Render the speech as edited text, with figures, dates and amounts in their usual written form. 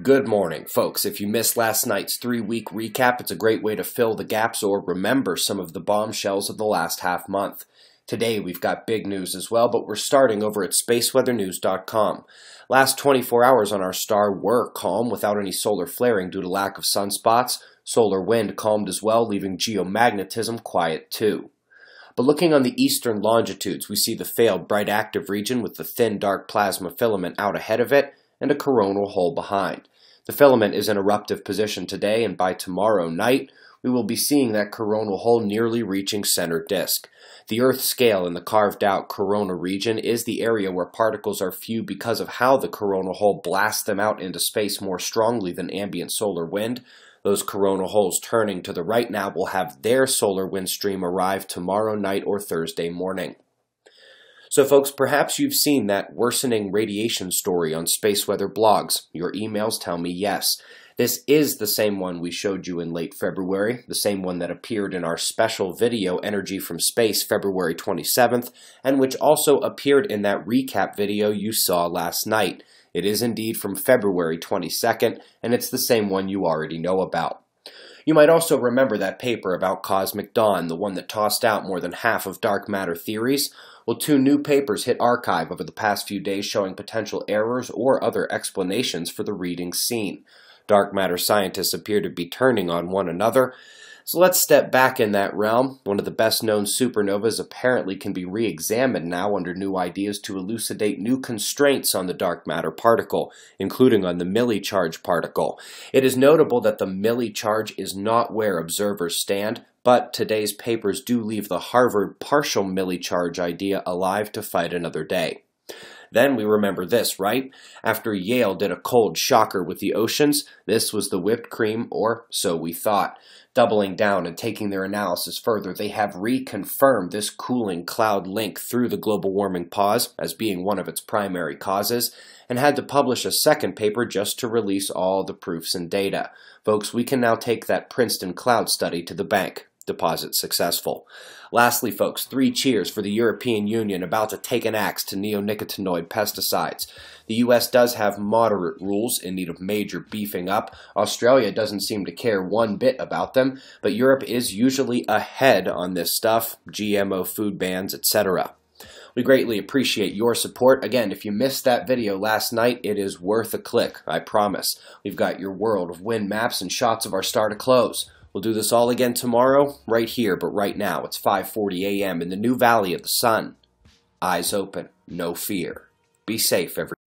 Good morning, folks. If you missed last night's 3-week recap, it's a great way to fill the gaps or remember some of the bombshells of the last half month. Today, we've got big news as well, but we're starting over at spaceweathernews.com. Last 24 hours on our star were calm without any solar flaring due to lack of sunspots. Solar wind calmed as well, leaving geomagnetism quiet too. But looking on the eastern longitudes, we see the failed bright active region with the thin dark plasma filament out ahead of it, and a coronal hole behind. The filament is in eruptive position today, and by tomorrow night, we will be seeing that coronal hole nearly reaching center disk. The Earth scale in the carved-out corona region is the area where particles are few because of how the coronal hole blasts them out into space more strongly than ambient solar wind. Those coronal holes turning to the right now will have their solar wind stream arrive tomorrow night or Thursday morning. So folks, perhaps you've seen that worsening radiation story on space weather blogs. Your emails tell me yes. This is the same one we showed you in late February, the same one that appeared in our special video, Energy from Space, February 27th, and which also appeared in that recap video you saw last night. It is indeed from February 22nd, and it's the same one you already know about. You might also remember that paper about cosmic dawn, the one that tossed out more than half of dark matter theories. Well, 2 new papers hit archive over the past few days showing potential errors or other explanations for the readings seen. Dark matter scientists appear to be turning on one another. So let's step back in that realm. One of the best-known supernovas apparently can be re-examined now under new ideas to elucidate new constraints on the dark matter particle, including on the milli-charge particle. It is notable that the milli-charge is not where observers stand, but today's papers do leave the Harvard partial milli-charge idea alive to fight another day. Then we remember this, right? After Yale did a cold shocker with the oceans, this was the whipped cream, or so we thought. Doubling down and taking their analysis further, they have reconfirmed this cooling cloud link through the global warming pause as being one of its primary causes, and had to publish a second paper just to release all the proofs and data. Folks, we can now take that Princeton cloud study to the bank. Deposit successful. Lastly, folks, 3 cheers for the European Union about to take an axe to neonicotinoid pesticides. The U.S. does have moderate rules in need of major beefing up. Australia doesn't seem to care one bit about them, but Europe is usually ahead on this stuff, GMO food bans, etc. We greatly appreciate your support. Again, if you missed that video last night, it is worth a click, I promise. We've got your world of wind maps and shots of our star to close. We'll do this all again tomorrow, right here, but right now it's 5:40 a.m. in the new Valley of the Sun. Eyes open, no fear. Be safe, everyone.